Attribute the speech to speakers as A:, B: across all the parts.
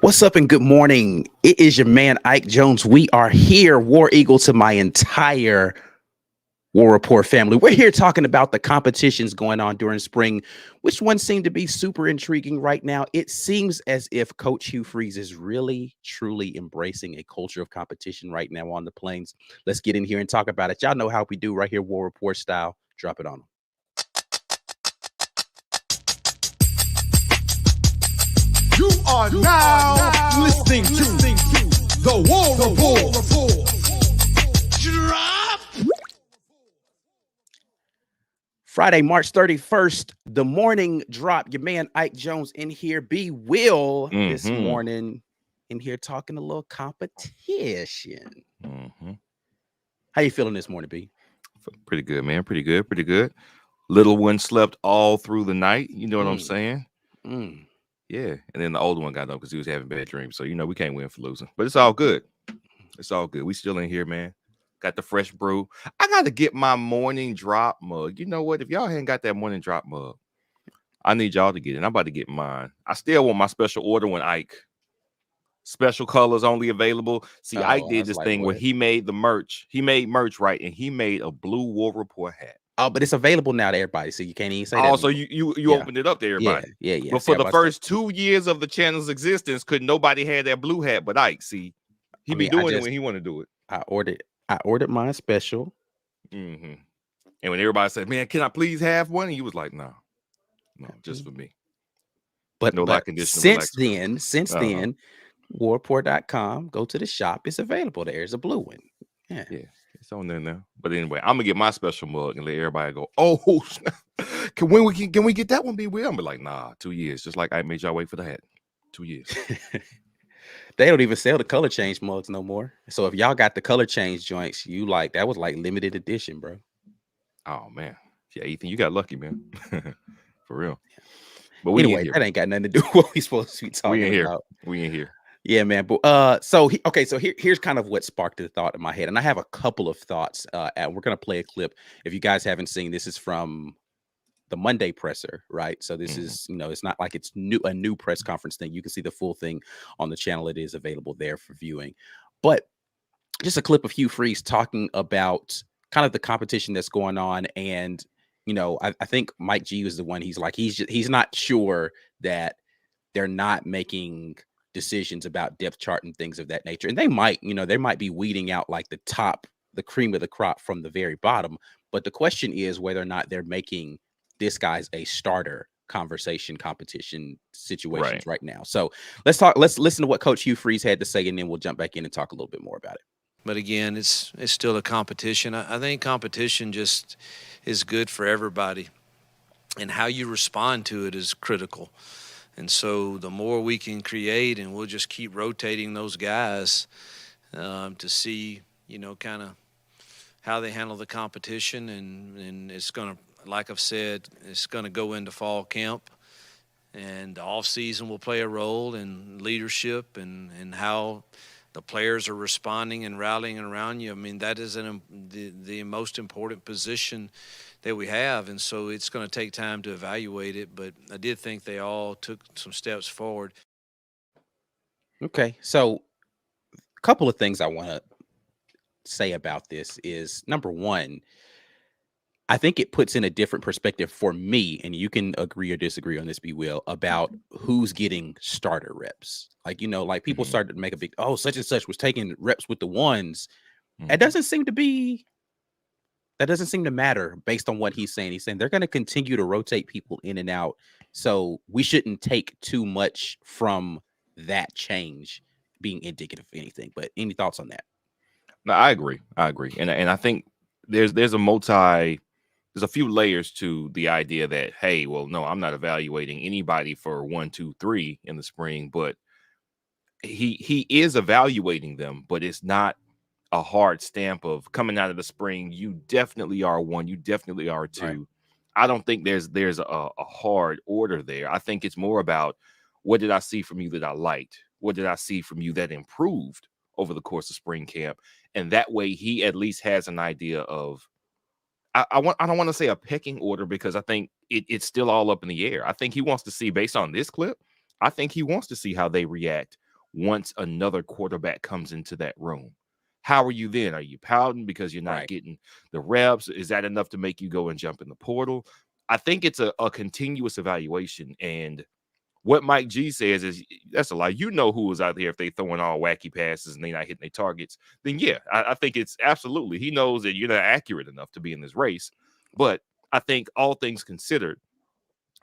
A: What's up and good morning? It is your man, Ike Jones. We are here, War Eagle to my entire War Rapport family. We're here talking about the competitions going on during spring. Which ones seem to be super intriguing right now? It seems as if Coach Hugh Freeze is really, truly embracing a culture of competition right now on the plains. Let's get in here and talk about it. Y'all know how we do right here, War Rapport style. Drop it on them.
B: You are now listening to the War Rapport. Drop.
A: Friday, March 31st, the morning drop. Your man Ike Jones in here. B Will this morning in here talking a little competition. How you feeling this morning, B?
C: Pretty good, man. Pretty good. Little one slept all through the night. You know what I'm saying? Yeah. And then the older one got up because he was having bad dreams. So, we can't win for losing. But it's all good. It's all good. We still in here, man. Got the fresh brew. I got to get my morning drop mug. You know what? If y'all hadn't got that morning drop mug, I need y'all to get it. I'm about to get mine. I still want my special order when Ike. Special colors only available. See, Ike did this thing where he made the merch. He made merch, right? And he made a blue War Rapport hat.
A: Oh, but it's available now to everybody, so you can't even say that.
C: Oh, so you opened it up to everybody.
A: Yeah.
C: But for the first 2 years of the channel's existence, could nobody have that blue hat but Ike? See, he be doing it when he want to do it.
A: I ordered mine special.
C: And when everybody said, "Man, can I please have one?" and he was like, "No, just for me."
A: But
C: no
A: but
C: conditioner.
A: since then, warreport.com, go to the shop. It's available there. There's a blue one. Yeah.
C: It's on there now. But anyway, I'm gonna get my special mug and let everybody go, "Oh, can we get that one? Be with?" I'm be like, "Nah, 2 years." Just like I made y'all wait for the hat. 2 years.
A: They don't even sell the color change mugs no more. So if y'all got the color change joints, that was like limited edition, bro.
C: Oh man. Yeah, Ethan, you got lucky, man. For real.
A: But anyway, that ain't got nothing to do with what we supposed to be talking about.
C: We ain't here.
A: Yeah, man. But so here's kind of what sparked the thought in my head, and I have a couple of thoughts. And we're gonna play a clip. If you guys haven't seen, this is from the Monday presser, right? So this is, it's not like it's a new press conference thing. You can see the full thing on the channel. It is available there for viewing. But just a clip of Hugh Freeze talking about kind of the competition that's going on, and I think Mike G was the one. He's like he's not sure that they're not making decisions about depth chart and things of that nature. And they might be weeding out like the cream of the crop from the very bottom. But the question is whether or not they're making this guy's a starter competition situations right now. So let's listen to what Coach Hugh Freeze had to say, and then we'll jump back in and talk a little bit more about it.
D: But again, it's still a competition. I think competition just is good for everybody, and how you respond to it is critical. And so the more we can create, and we'll just keep rotating those guys to see, kind of how they handle the competition. And it's going to, like I've said, it's going to go into fall camp. And the off season will play a role in leadership and how the players are responding and rallying around you. I mean, that is the most important position that we have, and so it's going to take time to evaluate it, but I did think they all took some steps forward.
A: Okay, so a couple of things I want to say about this is, number one, I think it puts in a different perspective for me, and you can agree or disagree on this, B. Will, about who's getting starter reps. Like, like people started to make a big, such and such was taking reps with the ones. That doesn't seem to matter based on what he's saying. He's saying they're going to continue to rotate people in and out. So we shouldn't take too much from that change being indicative of anything. But any thoughts on that?
C: No, I agree. And I think there's a few layers to the idea that, hey, well, no, I'm not evaluating anybody for 1, 2, 3 in the spring, but he is evaluating them, but it's not a hard stamp of coming out of the spring. You definitely are 1. You definitely are 2. Right. I don't think there's a hard order there. I think it's more about, what did I see from you that I liked? What did I see from you that improved over the course of spring camp? And that way he at least has an idea of, I don't want to say a pecking order, because I think it's still all up in the air. I think he wants to see, based on this clip, I think he wants to see how they react once another quarterback comes into that room? How are you then? Are you pouting because you're not getting the reps? Is that enough to make you go and jump in the portal? I think it's a continuous evaluation. And what Mike G says is that's a lie. You know who was out there if they throwing all wacky passes and they not hitting their targets. Then yeah, I think it's absolutely. He knows that you're not accurate enough to be in this race. But I think all things considered,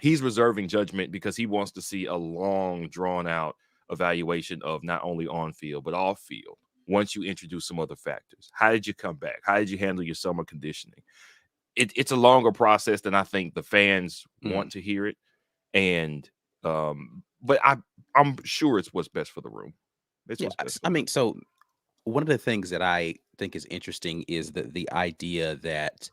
C: he's reserving judgment because he wants to see a long, drawn out evaluation of not only on field but off field. Once you introduce some other factors, how did you come back? How did you handle your summer conditioning? It's a longer process than I think the fans want to hear it. And but I'm sure it's what's best for the room. It's what's best for
A: I mean, so one of the things that I think is interesting is the idea that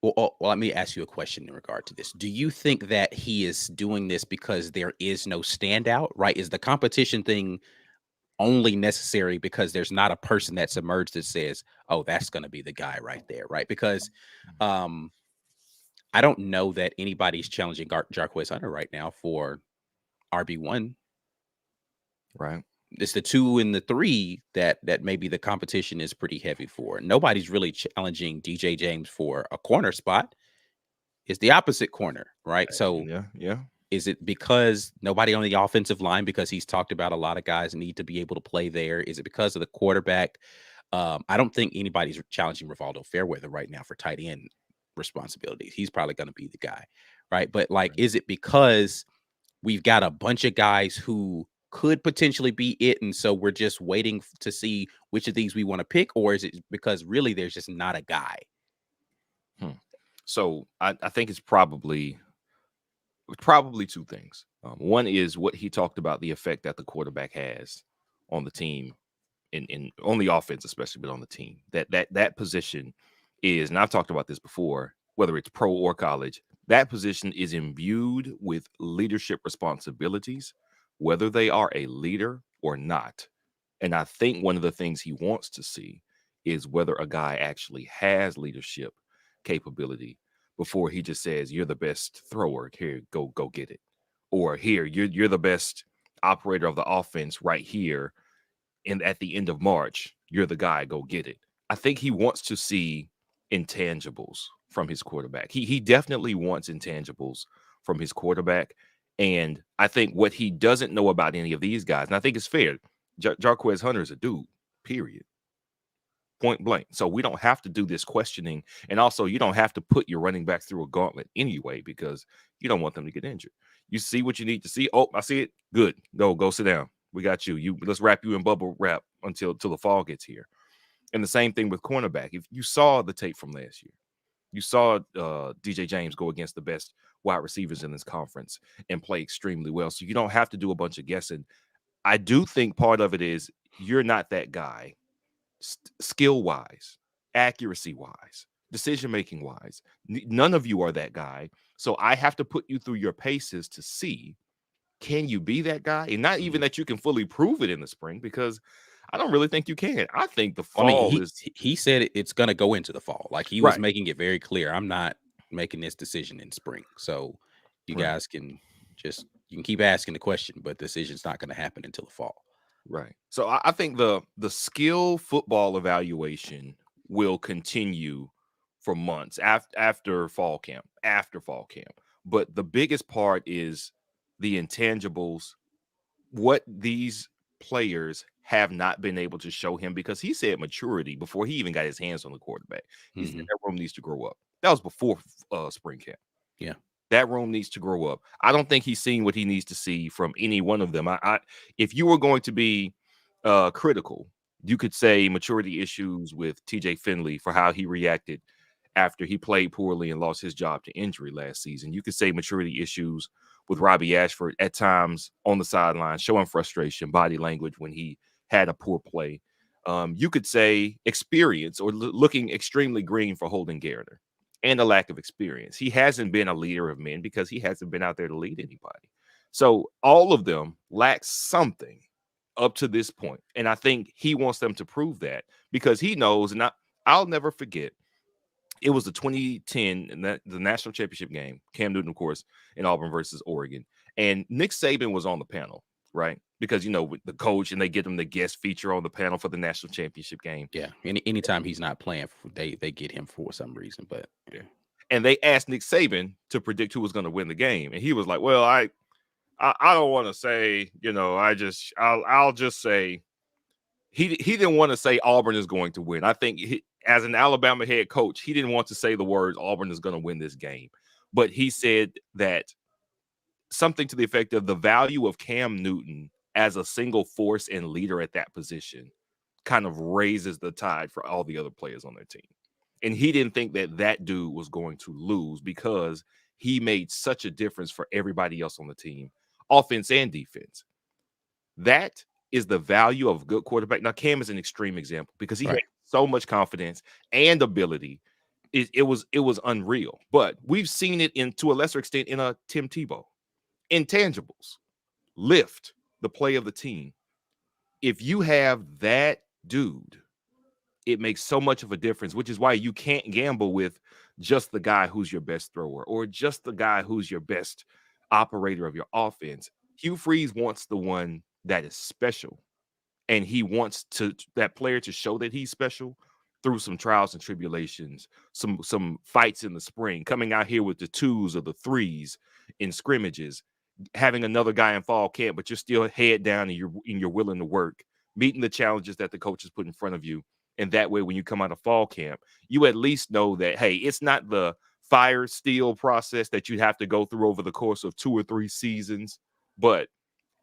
A: well, let me ask you a question in regard to this. Do you think that he is doing this because there is no standout, right? Is the competition thing only necessary because there's not a person that's emerged that says, oh, that's going to be the guy right there, right? Because I don't know that anybody's challenging Jarquez Hunter right now for RB1.
C: Right.
A: It's the 2 and the 3 that maybe the competition is pretty heavy for. Nobody's really challenging DJ James for a corner spot. It's the opposite corner, right? So
C: yeah.
A: Is it because nobody on the offensive line, because he's talked about a lot of guys need to be able to play there? Is it because of the quarterback? I don't think anybody's challenging Rivaldo Fairweather right now for tight end responsibilities. He's probably going to be the guy, right? But is it because we've got a bunch of guys who could potentially be it, and so we're just waiting to see which of these we want to pick? Or is it because really there's just not a guy?
C: So I think it's probably two things. One is what he talked about, the effect that the quarterback has on the team, on the offense especially, but on the team. That position is, and I've talked about this before, whether it's pro or college, that position is imbued with leadership responsibilities, whether they are a leader or not. And I think one of the things he wants to see is whether a guy actually has leadership capability before he just says, you're the best thrower, here, go get it. Or here, you're the best operator of the offense right here. And at the end of March, you're the guy, go get it. I think he wants to see intangibles from his quarterback. He definitely wants intangibles from his quarterback. And I think what he doesn't know about any of these guys, and I think it's fair, Jarquez Hunter is a dude, period. Point blank. So we don't have to do this questioning. And also, you don't have to put your running back through a gauntlet anyway, because you don't want them to get injured. You see what you need to see. Oh, I see it. Good. Go sit down. We got you. Let's wrap you in bubble wrap until the fall gets here. And the same thing with cornerback. If you saw the tape from last year, you saw DJ James go against the best wide receivers in this conference and play extremely well. So you don't have to do a bunch of guessing. I do think part of it is you're not that guy. Skill wise, accuracy wise, decision making wise, none of you are that guy. So I have to put you through your paces to see, can you be that guy? And not even that you can fully prove it in the spring, because I don't really think you can. I think the fall
A: he said it's going to go into the fall. Like he was making it very clear. I'm not making this decision in spring. So you guys can you can keep asking the question, but the decision's not going to happen until the fall.
C: Right. So I think the skill football evaluation will continue for months after fall camp. But the biggest part is the intangibles, what these players have not been able to show him, because he said maturity before he even got his hands on the quarterback. He said that room needs to grow up. That was before spring camp.
A: Yeah.
C: That room needs to grow up. I don't think he's seen what he needs to see from any one of them. If you were going to be critical, you could say maturity issues with TJ Finley for how he reacted after he played poorly and lost his job to injury last season. You could say maturity issues with Robbie Ashford at times on the sideline, showing frustration, body language when he had a poor play. You could say experience, or looking extremely green for Holden Garner, and a lack of experience. He hasn't been a leader of men because he hasn't been out there to lead anybody. So all of them lack something up to this point. And I think he wants them to prove that, because he knows, and I'll never forget, it was the 2010, the national championship game, Cam Newton, of course, in Auburn versus Oregon. And Nick Saban was on the panel, right? because, with the coach, and they get him the guest feature on the panel for the national championship game.
A: Yeah. Anytime he's not playing, they get him for some reason. But
C: Yeah. And they asked Nick Saban to predict who was going to win the game, and he was like, "Well, I don't want to say, I'll just say." He didn't want to say Auburn is going to win. I think as an Alabama head coach, he didn't want to say the words Auburn is going to win this game. But he said that something to the effect of the value of Cam Newton as a single force and leader at that position kind of raises the tide for all the other players on their team. And he didn't think that dude was going to lose because he made such a difference for everybody else on the team, offense and defense. That is the value of a good quarterback. Now, Cam is an extreme example because he had so much confidence and ability. It was unreal. But we've seen it to a lesser extent in a Tim Tebow. Intangibles lift the play of the team. If you have that dude, it makes so much of a difference, which is why you can't gamble with just the guy who's your best thrower or just the guy who's your best operator of your offense. Hugh Freeze wants the one that is special, and he wants that player to show that he's special through some trials and tribulations, some fights in the spring, coming out here with the 2s or the 3s in scrimmages, having another guy in fall camp, but you're still head down and you're willing to work, meeting the challenges that the coaches put in front of you. And that way, when you come out of fall camp, you at least know that, hey, it's not the fire steel process that you have to go through over the course of 2 or 3 seasons, but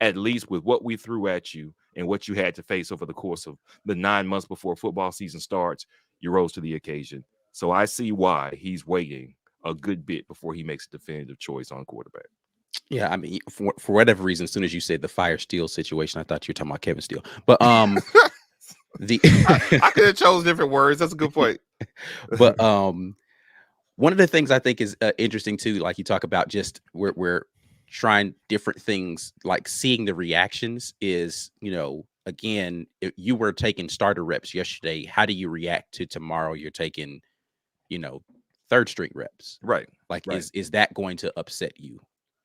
C: at least with what we threw at you and what you had to face over the course of the 9 months before football season starts, you rose to the occasion. So I see why he's waiting a good bit before he makes a definitive choice on quarterback.
A: Yeah, I mean, for whatever reason, as soon as you said the fire steel situation, I thought you were talking about Kevin Steele. But I
C: could have chose different words. That's a good point.
A: But one of the things I think is interesting too, like you talk about, just we're trying different things, like seeing the reactions is, again, if you were taking starter reps yesterday, how do you react to tomorrow you're taking, third string reps?
C: Right.
A: Like, is that going to upset you?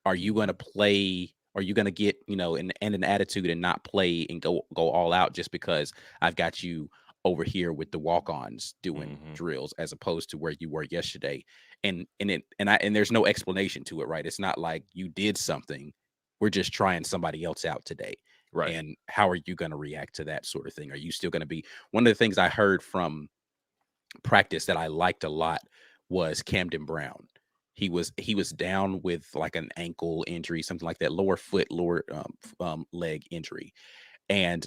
A: Are you going to play? Are you going to get, an attitude and not play and go all out just because I've got you over here with the walk-ons doing drills as opposed to where you were yesterday? And there's no explanation to it, right? It's not like you did something. We're just trying somebody else out today.
C: Right.
A: And how are you going to react to that sort of thing? Are you still going to be? One of the things I heard from practice that I liked a lot was Camden Brown. He was down with like an ankle injury, something like that, lower leg injury. And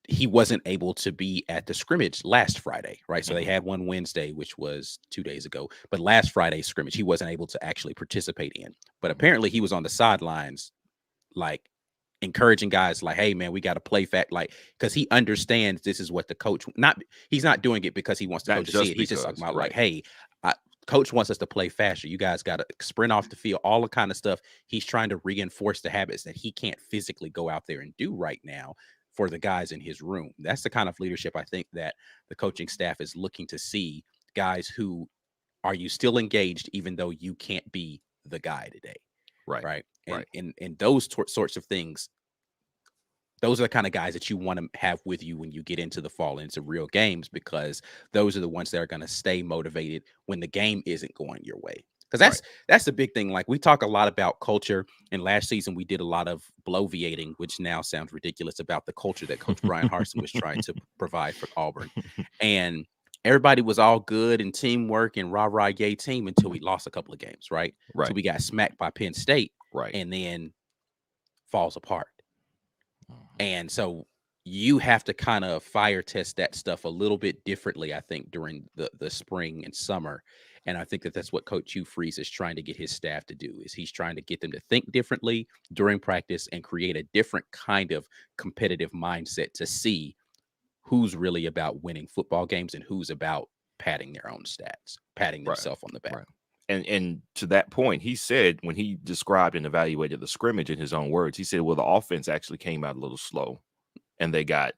A: he wasn't able to be at the scrimmage last Friday, right? So they had one Wednesday, which was 2 days ago, but last Friday's scrimmage, he wasn't able to actually participate in. But apparently he was on the sidelines, like encouraging guys like, hey man, we got to play like, because he understands this is what the coach, he's not doing it because he wants the coach to see it. He's just talking about like, hey, coach wants us to play faster. You guys got to sprint off the field, all the kind of stuff. He's trying to reinforce the habits that he can't physically go out there and do right now for the guys in his room. That's the kind of leadership I think that the coaching staff is looking to see. Guys who, are you still engaged even though you can't be the guy today? Right. And those sorts of things, those are the kind of guys that you want to have with you when you get into the fall, into real games, because those are the ones that are going to stay motivated when the game isn't going your way. Because that's the big thing. Like, we talk a lot about culture, and last season we did a lot of bloviating, which now sounds ridiculous, about the culture that Coach Brian Harsin was trying to provide for Auburn. And everybody was all good and teamwork and rah-rah yay team until we lost a couple of games, right? So we got smacked by Penn State, and then falls apart. And so you have to kind of fire test that stuff a little bit differently, I think, during the spring and summer. And I think that's what Coach Hugh Freeze is trying to get his staff to do, is he's trying to get them to think differently during practice and create a different kind of competitive mindset to see who's really about winning football games and who's about padding their own stats, patting themselves on the back.
C: And to that point, he said, when he described and evaluated the scrimmage in his own words, he said, well, the offense actually came out a little slow and they got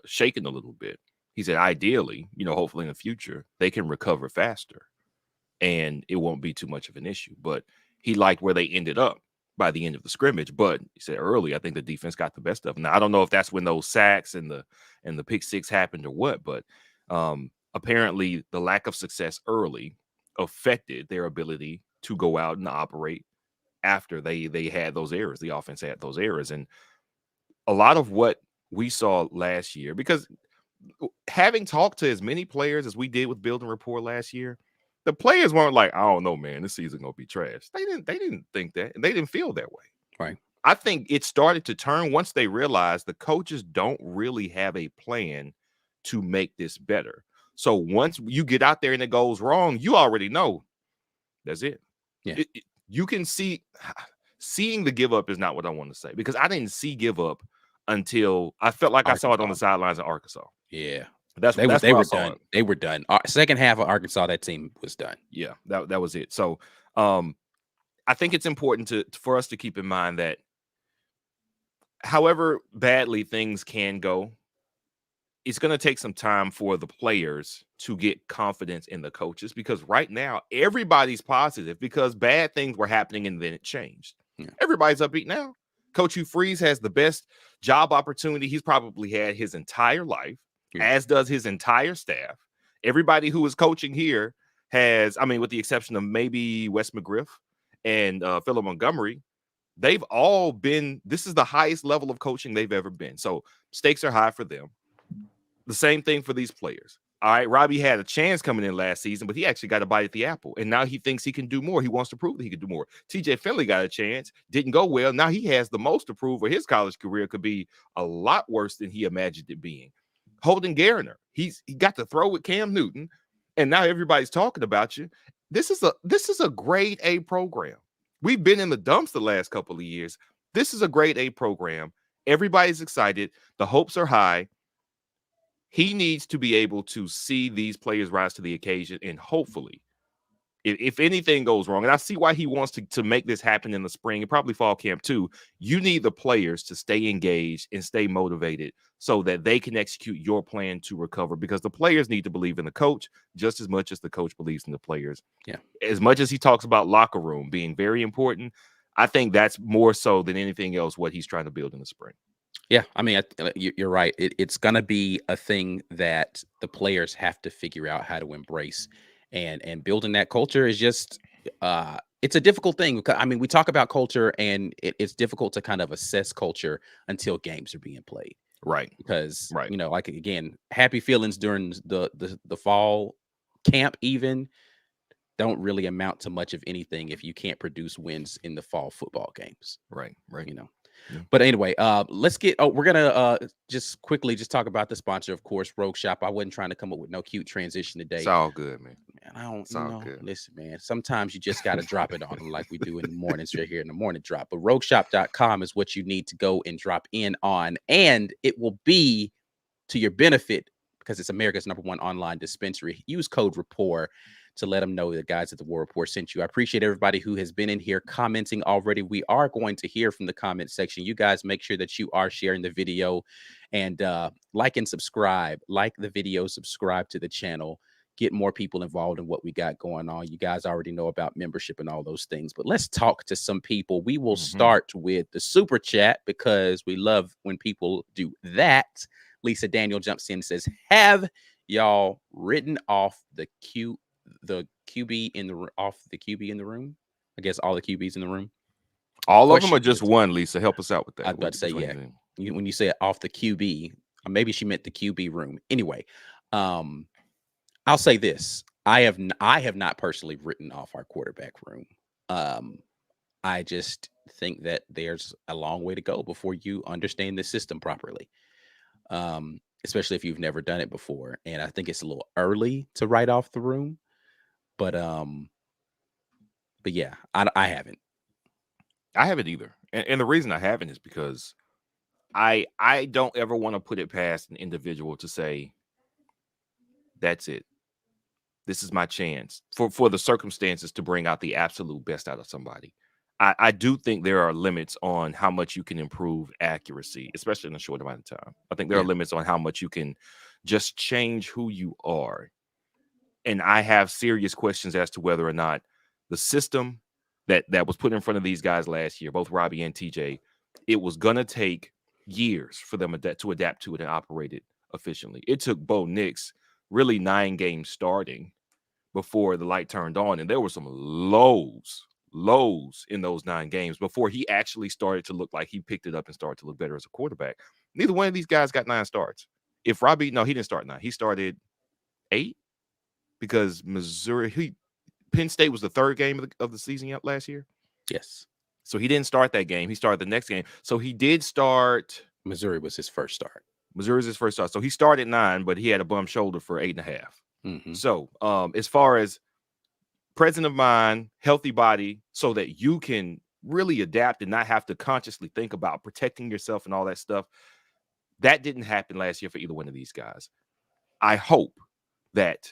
C: shaken a little bit. He said, ideally, hopefully in the future, they can recover faster and it won't be too much of an issue. But he liked where they ended up. by the end of the scrimmage. But you said early, I think the defense got the best of them. Now, I don't know if that's when those sacks and the pick six happened or what, but apparently the lack of success early affected their ability to go out and operate after they had those errors. The offense had those errors. And a lot of what we saw last year, because having talked to as many players as we did with building rapport last year, the players weren't like, I don't know, man, this season gonna be trash. They didn't think that, and they didn't feel that way.
A: Right.
C: I think it started to turn once they realized the coaches don't really have a plan to make this better. So once you get out there and it goes wrong, you already know that's it.
A: Yeah.
C: You can seeing the give up is not what I want to say, because I didn't see give up until I felt like
A: Arkansas.
C: I saw it on the sidelines of Arkansas.
A: Yeah.
C: They were
A: done. They were done. Second half of Arkansas, that team was done.
C: Yeah, that was it. So I think it's important for us to keep in mind that however badly things can go, it's going to take some time for the players to get confidence in the coaches, because right now everybody's positive because bad things were happening and then it changed. Yeah. Everybody's upbeat now. Coach Hugh Freeze has the best job opportunity he's probably had his entire life, as does his entire staff. Everybody who is coaching here has, I mean, with the exception of maybe Wes McGriff and Phillip Montgomery, they've all been, this is the highest level of coaching they've ever been. So stakes are high for them. The same thing for these players. All right, Robbie had a chance coming in last season, but he actually got a bite at the apple. And now he thinks he can do more. He wants to prove that he can do more. TJ Finley got a chance, didn't go well. Now he has the most to prove, or his college career could be a lot worse than he imagined it being. Holden Garner, he got to throw with Cam Newton, and now everybody's talking about you. This is a grade A program. We've been in the dumps the last couple of years. This is a grade A program. Everybody's excited. The hopes are high. He needs to be able to see these players rise to the occasion, and hopefully, if anything goes wrong, and I see why he wants to make this happen in the spring and probably fall camp too, you need the players to stay engaged and stay motivated so that they can execute your plan to recover, because the players need to believe in the coach just as much as the coach believes in the players. Yeah. As much as he talks about locker room being very important, I think that's more so than anything else what he's trying to build in the spring.
A: Yeah, I mean, you're right. It's going to be a thing that the players have to figure out how to embrace, and building that culture is just it's a difficult thing. Because I mean, we talk about culture, and it's difficult to kind of assess culture until games are being played,
C: right?
A: Because you know, like again, happy feelings during the fall camp even don't really amount to much of anything if you can't produce wins in the fall football games,
C: right? You know.
A: Yeah. But anyway, let's get. We're gonna just quickly talk about the sponsor, of course, Rogue Shop. I wasn't trying to come up with no cute transition today.
C: It's all good, man.
A: I don't know. Listen, man. Sometimes you just gotta drop it on them like we do in the mornings right here in the morning drop. But RogueShop.com is what you need to go and drop in on, and it will be to your benefit because it's America's #1 online dispensary. Use code Rapport to let them know the guys at the War Report sent you. I appreciate everybody who has been in here commenting already. We are going to hear from the comment section. You guys make sure that you are sharing the video and like and subscribe. Like the video, subscribe to the channel. Get more people involved in what we got going on. You guys already know about membership and all those things. But let's talk to some people. We will start with the super chat because we love when people do that. Lisa Daniel jumps in and says, have y'all written off the QB in the room? I guess all the QBs in the room.
C: All of them or just one, Lisa? Help us out with that.
A: I was about to say, yeah. When you say off the QB, maybe she meant the QB room. Anyway, I'll say this. I have not personally written off our quarterback room. I just think that there's a long way to go before you understand the system properly. Especially if you've never done it before. And I think it's a little early to write off the room. But yeah, I haven't.
C: I haven't either. And the reason I haven't is because I don't ever want to put it past an individual to say, that's it. This is my chance for the circumstances to bring out the absolute best out of somebody. I do think there are limits on how much you can improve accuracy, especially in a short amount of time. I think there are limits on how much you can just change who you are. And I have serious questions as to whether or not the system that was put in front of these guys last year, both Robbie and TJ. It was gonna take years for them to adapt to it and operate it efficiently. It took Bo Nix really 9 games starting before the light turned on, and there were some lows in those 9 games before he actually started to look like he picked it up and started to look better as a quarterback. Neither one of these guys got 9 starts. If Robbie, no, he didn't start 9. He started 8 because Penn State was the 3rd game of the season last year.
A: Yes.
C: So he didn't start that game. He started the next game. So he did start.
A: Missouri was his first start.
C: Missouri was his first start. So he started 9, but he had a bum shoulder for 8.5.
A: Mm-hmm.
C: So as far as present of mind, healthy body, so that you can really adapt and not have to consciously think about protecting yourself and all that stuff, that didn't happen last year for either one of these guys. I hope that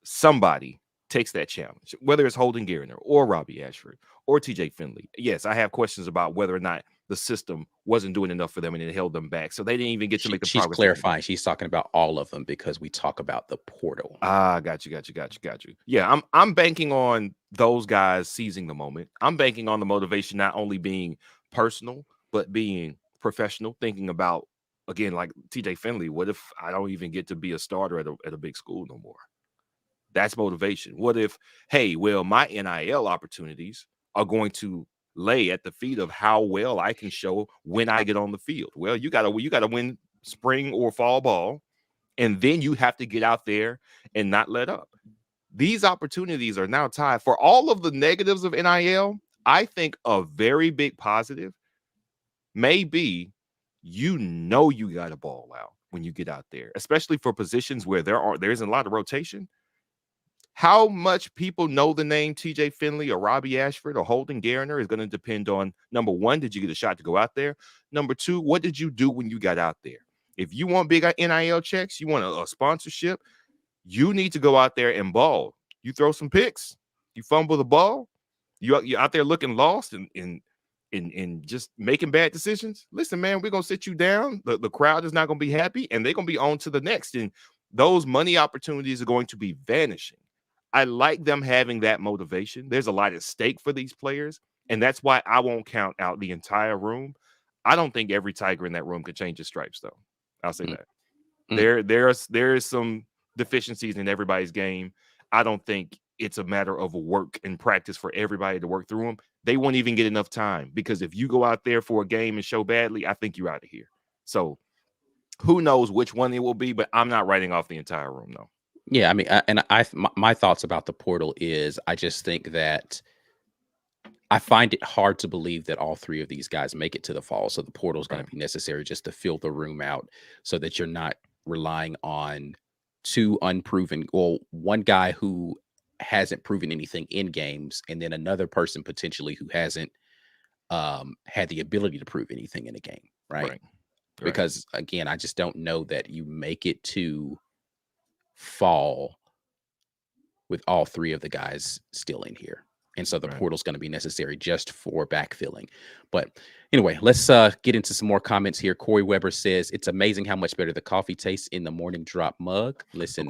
C: somebody takes that challenge, whether it's Holden Garner or Robbie Ashford or TJ Finley. Yes, I have questions about whether or not the system wasn't doing enough for them and it held them back. So they didn't even get to make the
A: she's
C: progress.
A: clarifying. She's talking about all of them because we talk about the portal.
C: Got you. Yeah, I'm banking on those guys seizing the moment. I'm banking on the motivation not only being personal, but being professional, thinking about, again, like TJ Finley, what if I don't even get to be a starter at a big school no more? That's motivation. What if, hey, well, my NIL opportunities are going to lay at the feet of how well I can show when I get on the field? Well, you gotta win spring or fall ball, and then you have to get out there and not let up. These opportunities are now tied. For all of the negatives of NIL, I think a very big positive may be you got to ball out when you get out there, especially for positions where there isn't a lot of rotation. How much people know the name TJ Finley or Robbie Ashford or Holden Garner is going to depend on, number one, did you get a shot to go out there? Number two, what did you do when you got out there? If you want big NIL checks, you want a sponsorship, you need to go out there and ball. You throw some picks, you fumble the ball, you're out there looking lost and just making bad decisions. Listen, man, we're going to sit you down. The crowd is not going to be happy, and they're going to be on to the next. And those money opportunities are going to be vanishing. I like them having that motivation. There's a lot at stake for these players, and that's why I won't count out the entire room. I don't think every Tiger in that room could change his stripes, though. I'll say that. There is some deficiencies in everybody's game. I don't think it's a matter of work and practice for everybody to work through them. They won't even get enough time, because if you go out there for a game and show badly, I think you're out of here. So who knows which one it will be, but I'm not writing off the entire room, though.
A: Yeah, I mean, my thoughts about the portal is I just think that I find it hard to believe that all 3 of these guys make it to the fall. So the portal is going to be necessary just to fill the room out so that you're not relying on 2 unproven, well, one guy who hasn't proven anything in games, and then another person potentially who hasn't had the ability to prove anything in a game, right? Because again, I just don't know that you make it to fall with all 3 of the guys still in here. And so the portal's going to be necessary just for backfilling. But anyway, let's get into some more comments here. Corey Weber says, it's amazing how much better the coffee tastes in the morning drop mug. Listen,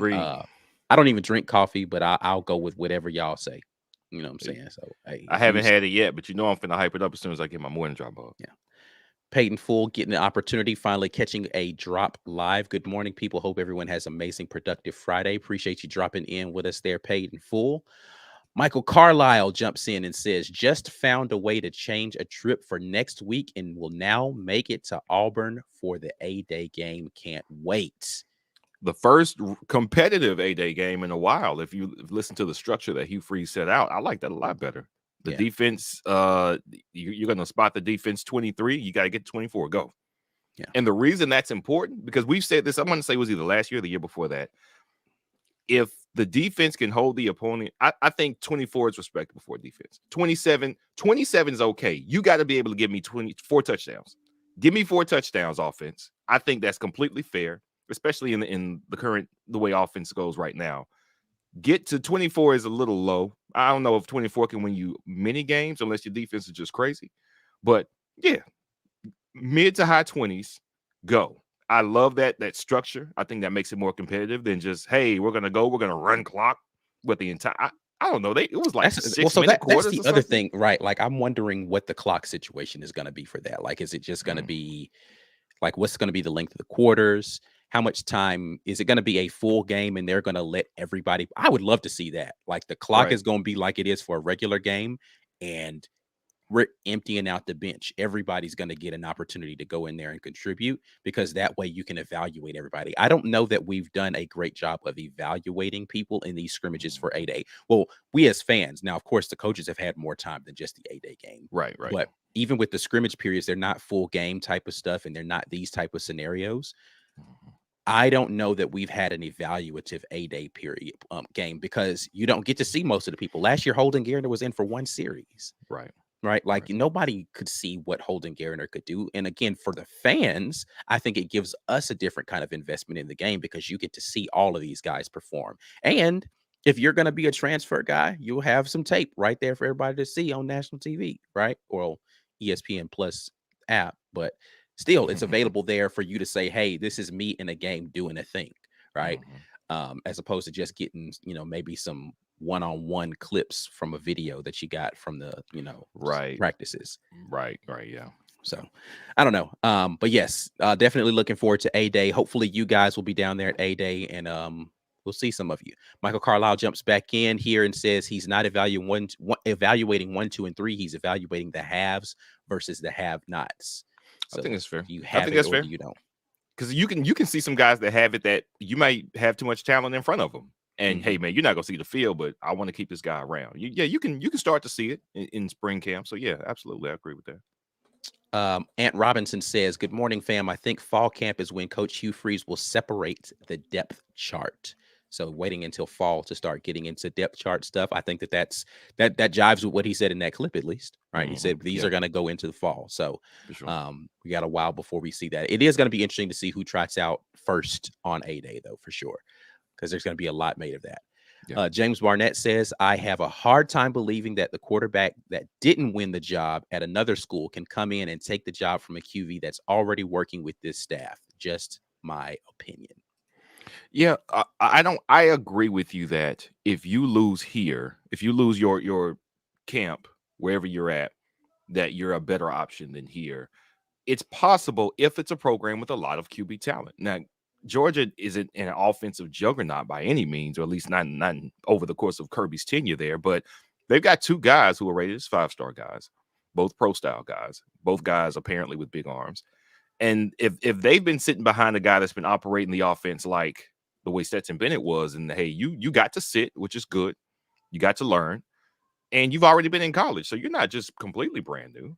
A: I don't even drink coffee, but I'll go with whatever y'all say. You know what I'm saying? So hey,
C: I haven't had it yet, but you know I'm finna hype it up as soon as I get my morning drop mug.
A: Yeah. Peyton Full getting an opportunity, finally catching a drop live. Good morning, people. Hope everyone has amazing, productive Friday. Appreciate you dropping in with us there, Peyton Full. Michael Carlisle jumps in and says, just found a way to change a trip for next week and will now make it to Auburn for the A-Day game. Can't wait.
C: The first competitive A-Day game in a while. If you listen to the structure that Hugh Freeze set out, I like that a lot better. The defense, you're going to spot the defense 23. You got to get 24. Go. Yeah. And the reason that's important, because we've said this, I'm going to say it was either last year or the year before that. If the defense can hold the opponent, I think 24 is respectable for defense. 27 is okay. You got to be able to give me 4 touchdowns. Give me 4 touchdowns, offense. I think that's completely fair, especially in the way offense goes right now. Get to 24 is a little low. I don't know if 24 can win you many games unless your defense is just crazy. But yeah, mid to high 20s, go. I love that structure. I think that makes it more competitive than just, hey, we're going to run clock with the entire. I don't know. It was like
A: That's
C: 6-minute
A: that's
C: quarters
A: the
C: or
A: other
C: something.
A: thing, right? Like, I'm wondering what the clock situation is going to be for that. Like, is it just going to
C: Mm,
A: be like, what's going to be the length of the quarters? How much time is it going to be a full game and they're going to let everybody? I would love to see that. Like, the clock
C: right.
A: is going to be like it is for a regular game, and we're emptying out the bench. Everybody's going to get an opportunity to go in there and contribute, because that way you can evaluate everybody. I don't know that we've done a great job of evaluating people in these scrimmages for
C: Mhm.
A: A-Day. Well, we as fans, now, of course, the coaches have had more time than just the A-Day game,
C: Right, right.
A: but even with the scrimmage periods, they're not full game type of stuff, and they're not these type of scenarios.
C: Mhm.
A: I don't know that we've had an evaluative A-Day period game, because you don't get to see most of the people. Last year, Holden Garner was in for one series.
C: Right,
A: Right? Like,
C: right.
A: nobody could see what Holden Garner could do. And again, for the fans, I think it gives us a different kind of investment in the game, because you get to see all of these guys perform. And if you're going to be a transfer guy, you'll have some tape right there for everybody to see on national TV, right? Or ESPN Plus app. But still, it's available there for you to say, hey, this is me in a game doing a thing, right?
C: Mhm.
A: As opposed to just getting, maybe some one-on-one clips from a video that you got from the,
C: Right,
A: practices.
C: right, right. Yeah.
A: So I don't know. But yes, definitely looking forward to A-Day. Hopefully you guys will be down there at A-Day, and we'll see some of you. Michael Carlisle jumps back in here and says he's not evaluating 1, 2, and 3. He's evaluating the haves versus the have-nots.
C: I think
A: So
C: it's fair.
A: do you
C: I
A: have
C: think
A: it
C: that's
A: or
C: fair
A: do you don't?
C: because you can see some guys that have it that you might have too much talent in front of them. And
A: Mhm.
C: hey, man, you're not gonna see the field, but I want to keep this guy around. Yeah, you can start to see it in spring camp. So yeah, absolutely, I agree with that.
A: Aunt Robinson says, "Good morning, fam. I think fall camp is when Coach Hugh Freeze will separate the depth chart. So waiting until fall to start getting into depth chart stuff. I think that jives with what he said in that clip, at least, right? He said these
C: Yeah,
A: are going to go into the fall. So
C: for sure.
A: we got a while before we see that. It is going to be interesting to see who trots out first on A-Day, though, for sure, because there's going to be a lot made of that.
C: Yeah.
A: James Barnett says, I have a hard time believing that the quarterback that didn't win the job at another school can come in and take the job from a QV that's already working with this staff. Just my opinion.
C: Yeah, I don't. I agree with you that if you lose here, if you lose your camp wherever you're at, that you're a better option than here. It's possible if it's a program with a lot of QB talent. Now, Georgia isn't an offensive juggernaut by any means, or at least not over the course of Kirby's tenure there. But they've got two guys who are rated as 5-star guys, both pro style guys, both guys apparently with big arms. And if they've been sitting behind a guy that's been operating the offense like the way Stetson Bennett was, and hey, you got to sit, which is good. You got to learn, and you've already been in college, so you're not just completely brand new.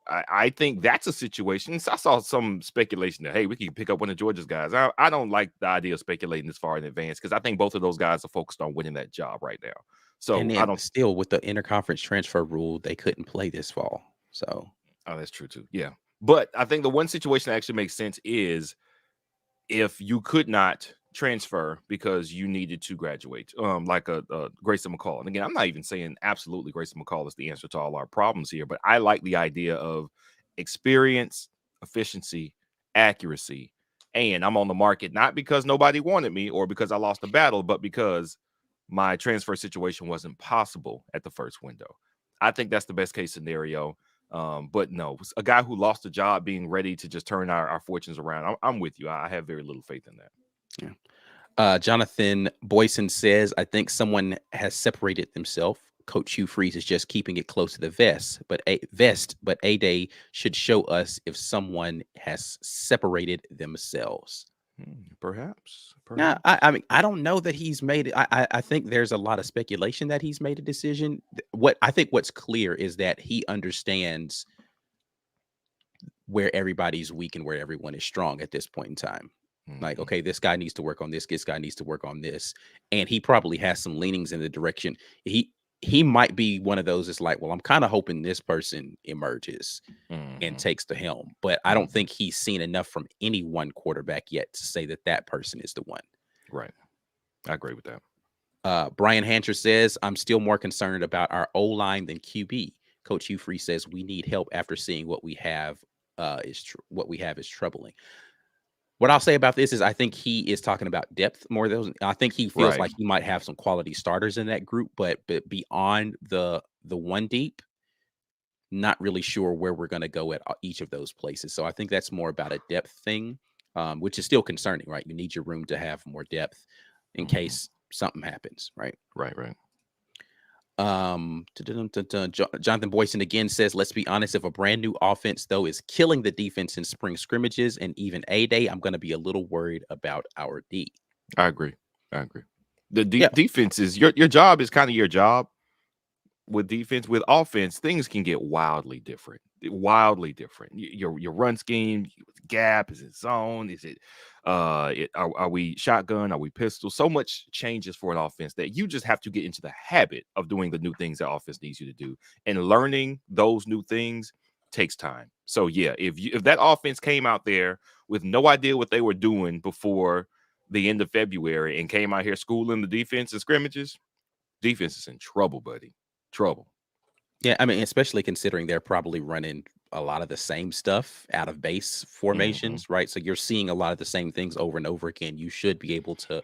C: I think that's a situation. So I saw some speculation that, hey, we can pick up one of Georgia's guys. I don't like the idea of speculating this far in advance because I think both of those guys are focused on winning that job right now.
A: And
C: So I
A: then
C: don't.
A: still, with the interconference transfer rule, they couldn't play this fall. So
C: Oh, that's true too. Yeah. But I think the one situation that actually makes sense is if you could not transfer because you needed to graduate, like a Grayson McCall. And again, I'm not even saying absolutely Grayson McCall is the answer to all our problems here, but I like the idea of experience, efficiency, accuracy, and I'm on the market not because nobody wanted me or because I lost a battle, but because my transfer situation wasn't possible at the first window. I think that's the best case scenario. But no, a guy who lost a job being ready to just turn our fortunes around. I'm with you. I have very little faith in that.
A: yeah. Jonathan Boyson says, I think someone has separated themselves. Coach Hugh Freeze is just keeping it close to the vest, but A-Day should show us if someone has separated themselves.
C: Perhaps.
A: Yeah, I mean, I don't know that he's made it. I think there's a lot of speculation that he's made a decision. What's clear is that he understands where everybody's weak and where everyone is strong at this point in time. Like,
C: Mhm.
A: okay, this guy needs to work on this guy needs to work on this. And he probably has some leanings in the direction. He might be one of those that's like, well, I'm kind of hoping this person emerges and
C: Mhm.
A: takes the helm. But I don't
C: Mhm.
A: think he's seen enough from any one quarterback yet to say that that person is the one.
C: Right. I agree with that.
A: Brian Hancher says, I'm still more concerned about our O-line than QB. Coach Hugh Freeze says we need help after seeing what we have what we have is troubling. What I'll say about this is I think he is talking about depth more than I think he feels
C: Right.
A: like he might have some quality starters in that group, but beyond the one deep, not really sure where we're going to go at each of those places. So I think that's more about a depth thing, which is still concerning, right? You need your room to have more depth in case something happens, right?
C: Right.
A: Jonathan Boyson again says, let's be honest, if a brand new offense, though, is killing the defense in spring scrimmages and even A-Day, I'm going to be a little worried about our D.
C: I agree. The defense is your job is kind of your job. With defense, with offense, things can get wildly different. Your run scheme, gap, is it zone? Is it are we shotgun? Are we pistol? So much changes for an offense that you just have to get into the habit of doing the new things that offense needs you to do. And learning those new things takes time. So yeah, if that offense came out there with no idea what they were doing before the end of February and came out here schooling the defense and scrimmages, defense is in trouble, buddy. Trouble.
A: Yeah, I mean, especially considering they're probably running a lot of the same stuff out of base formations, right? So you're seeing a lot of the same things over and over again. You should be able to,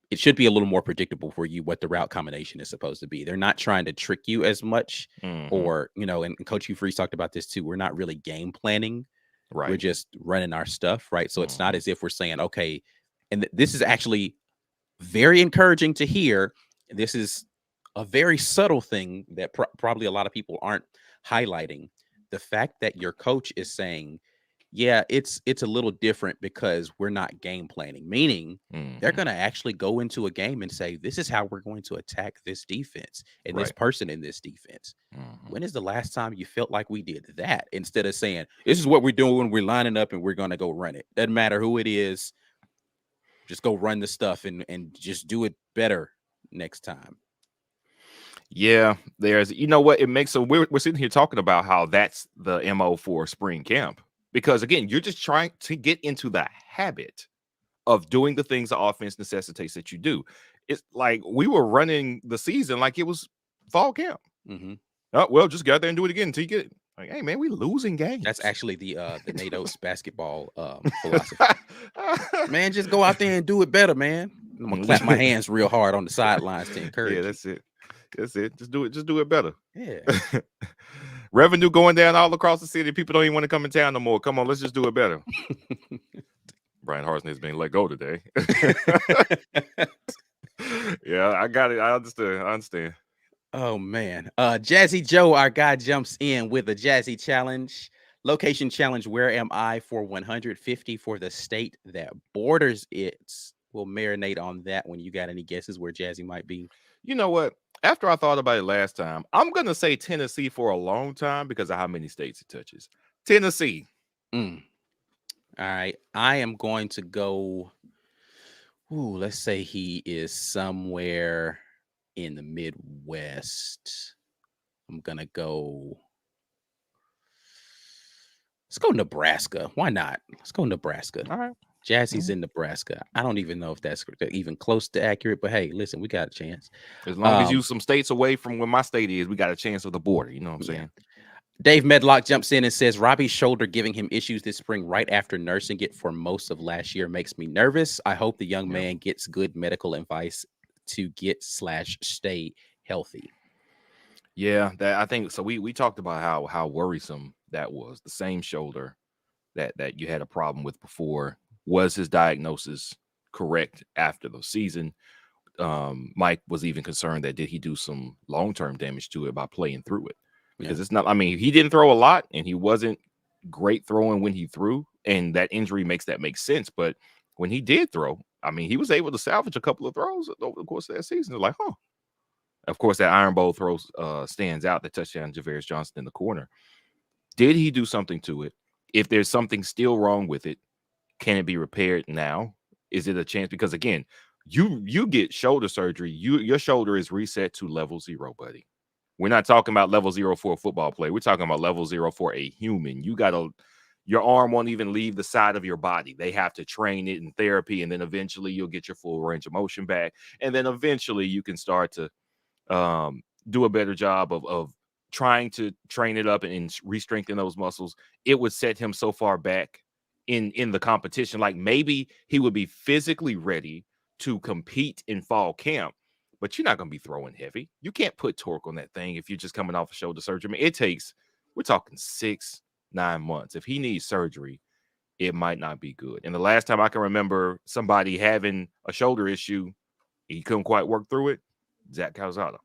A: it should be a little more predictable for you what the route combination is supposed to be. They're not trying to trick you as much, or, and Coach Hugh Freeze talked about this too. We're not really game planning.
C: Right.
A: We're just running our stuff, right? So it's not as if we're saying, okay, and this is actually very encouraging to hear. This is a very subtle thing that probably a lot of people aren't highlighting. The fact that your coach is saying, yeah, it's a little different because we're not game planning, meaning they're going to actually go into a game and say, this is how we're going to attack this defense and this person in this defense. When is the last time you felt like we did that? Instead of saying, this is what we're doing when we're lining up and we're going to go run it. Doesn't matter who it is. Just go run the stuff and just do it better next time.
C: Yeah, there's, what it makes. So we're sitting here talking about how that's the MO for spring camp, because again, you're just trying to get into the habit of doing the things the offense necessitates that you do. It's like we were running the season like it was fall camp. Oh, well, just go out there and do it again until you get it. Like, hey man, we losing games.
A: That's actually the NATO's basketball philosophy. Man, just go out there and do it better, man. I'm gonna clap my hands real hard on the sidelines to encourage.
C: Yeah, that's it. That's it. Just do it better.
A: Yeah.
C: Revenue going down all across the city. People don't even want to come in town no more. Come on, let's just do it better. Brian Harsnett is being let go today. Yeah, I got it. I understand.
A: Oh man. Jazzy Joe, our guy, jumps in with a Jazzy challenge. Location challenge. Where am I for 150 for the state that borders it? We'll marinate on that one. You got any guesses where Jazzy might be?
C: You know what? After I thought about it last time, I'm going to say Tennessee for a long time because of how many states it touches. Tennessee.
A: All right. I am going to go. Let's say he is somewhere in the Midwest. I'm going to go. Let's go Nebraska. Why not? Let's go Nebraska.
C: All right.
A: Jazzy's in Nebraska. I don't even know if that's even close to accurate, but hey, listen, we got a chance.
C: As long as you some states away from where my state is, we got a chance of the border. You know what I'm saying?
A: Dave Medlock jumps in and says, Robbie's shoulder giving him issues this spring right after nursing it for most of last year makes me nervous. I hope the young man gets good medical advice to get/stay healthy.
C: Yeah, that I think so. We talked about how worrisome that was. The same shoulder that you had a problem with before. Was his diagnosis correct after the season? Mike was even concerned that did he do some long-term damage to it by playing through it? Because it's not, I mean, he didn't throw a lot and he wasn't great throwing when he threw, and that injury makes that make sense. But when he did throw, I mean, he was able to salvage a couple of throws over the course of that season. Like, Of course, that Iron Bowl throw stands out, the touchdown Javarius Johnson in the corner. Did he do something to it? If there's something still wrong with it, can it be repaired now? Is it a chance? Because again, you get shoulder surgery, your shoulder is reset to level 0, buddy. We're not talking about level 0 for a football player. We're talking about level 0 for a human. Your arm won't even leave the side of your body. They have to train it in therapy, and then eventually you'll get your full range of motion back. And then eventually you can start to do a better job of trying to train it up and re-strengthen those muscles. It would set him so far back in the competition. Like maybe he would be physically ready to compete in fall camp, but you're not going to be throwing heavy. You can't put torque on that thing if you're just coming off a shoulder surgery. I mean, it takes, we're talking 6-9 months. If he needs surgery, it might not be good. And the last time I can remember somebody having a shoulder issue, he couldn't quite work through it, Zach Calzada.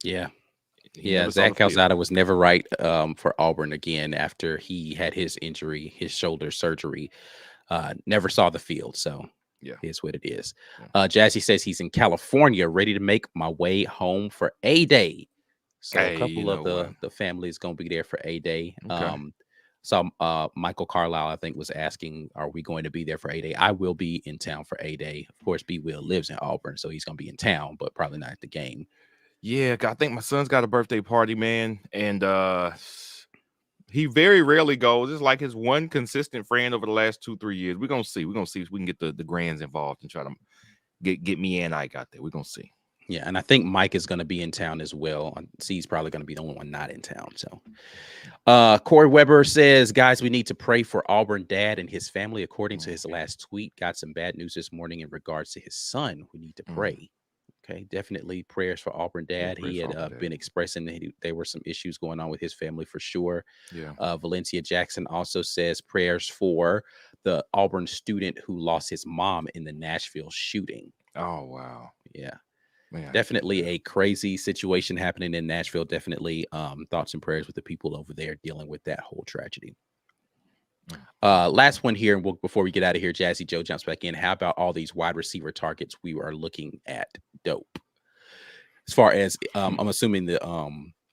A: Yeah. Zach Calzada was never right for Auburn again after he had his injury, his shoulder surgery. Never saw the field. So yeah, it is what it is. Jazzy says he's in California, ready to make my way home for A-Day. So a couple of the family is going to be there for A-Day. Okay. So Michael Carlisle, I think, was asking, are we going to be there for A-Day? I will be in town for A-Day. Of course, B. Will lives in Auburn, so he's going to be in town, but probably not at the game.
C: Yeah, I think my son's got a birthday party, man, and he very rarely goes. It's like his one consistent friend over the last 2-3 years. We're gonna see. We're gonna see if we can get the Grands involved and try to get me and Ike out there. We're gonna see.
A: Yeah, and I think Mike is going to be in town as well. C's probably going to be the only one not in town. So, Corey Weber says, guys, we need to pray for Auburn dad and his family. According to his last tweet, got some bad news this morning in regards to his son. We need to pray. Okay, definitely prayers for Auburn dad. He had been expressing there were some issues going on with his family for sure. Yeah. Valencia Jackson also says prayers for the Auburn student who lost his mom in the Nashville shooting.
C: Oh, wow.
A: Yeah. Man, definitely a crazy situation happening in Nashville. Definitely thoughts and prayers with the people over there dealing with that whole tragedy. Last one here, and before we get out of here, Jazzy Joe jumps back in. How about all these wide receiver targets we are looking at? Dope. As far as I'm assuming the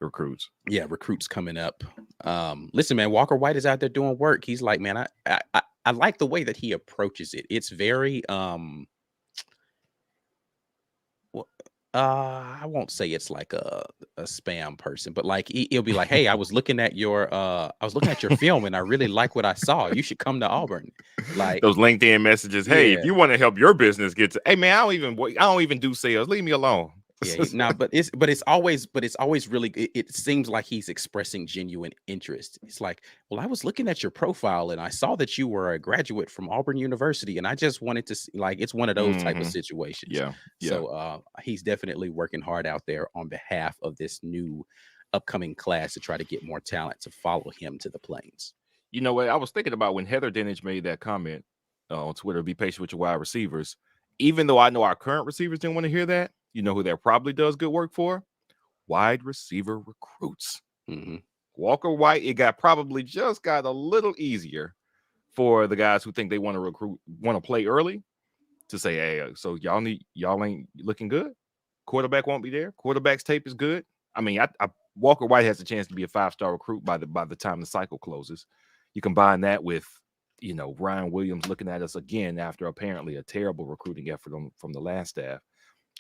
C: recruits.
A: Yeah, recruits coming up. Listen, man, Walker White is out there doing work. He's like, man, I like the way that he approaches it. It's very I won't say it's like a spam person, but like he'll be like, hey, I was looking at your film and I really like what I saw. You should come to Auburn. Like
C: those LinkedIn messages. Hey, if you want to help your business get to, hey man, I don't even do sales. Leave me alone.
A: Yeah, but it's always really, it seems like he's expressing genuine interest. It's like, well, I was looking at your profile and I saw that you were a graduate from Auburn University, and I just wanted to see, like, it's one of those type of situations.
C: Yeah.
A: So he's definitely working hard out there on behalf of this new upcoming class to try to get more talent to follow him to the Plains.
C: You know what? I was thinking about when Heather Dinich made that comment on Twitter, be patient with your wide receivers. Even though I know our current receivers didn't want to hear that, you know who that probably does good work for? Wide receiver recruits.
A: Mm-hmm.
C: Walker White, it got a little easier for the guys who think they want to recruit, want to play early, to say, hey, so y'all ain't looking good. Quarterback won't be there. Quarterback's tape is good. I mean, Walker White has a chance to be a 5-star recruit by the time the cycle closes. You combine that with, you know, Ryan Williams looking at us again after apparently a terrible recruiting effort from the last staff.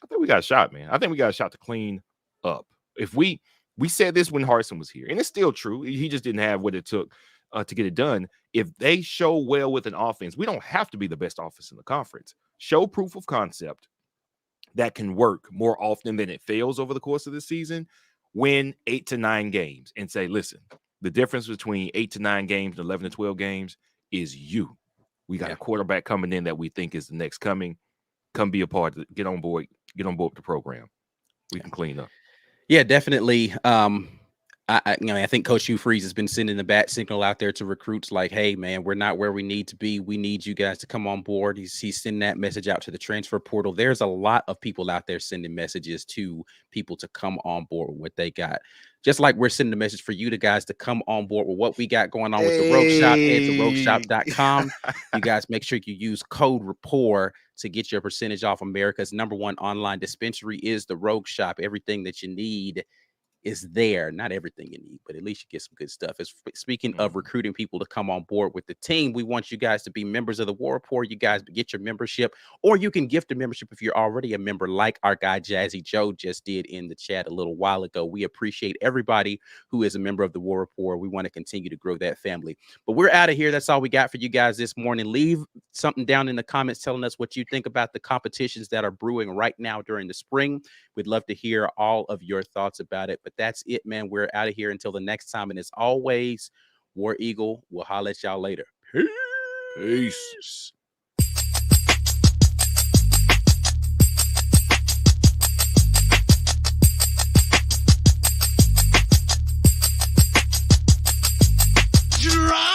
C: I think we got a shot, man. I think we got a shot to clean up. If we said this when Harsin was here, and it's still true. He just didn't have what it took to get it done. If they show well with an offense, we don't have to be the best offense in the conference. Show proof of concept that can work more often than it fails over the course of the season. Win 8 to 9 games and say, listen, the difference between 8 to 9 games and 11 to 12 games is you. We got a quarterback coming in that we think is the next coming. Come be a part of it. Get on board with the program. We can clean up.
A: Yeah, definitely. I think Coach Hugh Freeze has been sending the bat signal out there to recruits like, hey, man, we're not where we need to be. We need you guys to come on board. He's sending that message out to the transfer portal. There's a lot of people out there sending messages to people to come on board with what they got. Just like we're sending a message for you guys to come on board with what we got going on with the Rogue Shop. Head to rogueshop.com. You guys make sure you use code Rapport to get your percentage off. America's #1 online dispensary is the Rogue Shop. Everything that you need is there. Not everything you need, but at least you get some good stuff. Speaking of recruiting people to come on board with the team, we want you guys to be members of the War Report. You guys get your membership, or you can gift a membership if you're already a member, like our guy Jazzy Joe just did in the chat a little while ago. We appreciate everybody who is a member of the War Report. We want to continue to grow that family. But we're out of here. That's all we got for you guys this morning. Leave something down in the comments telling us what you think about the competitions that are brewing right now during the spring. We'd love to hear all of your thoughts about it. But that's it, man. We're out of here until the next time. And as always, War Eagle, we'll holler at y'all later. Peace.
C: Peace.
B: Drop.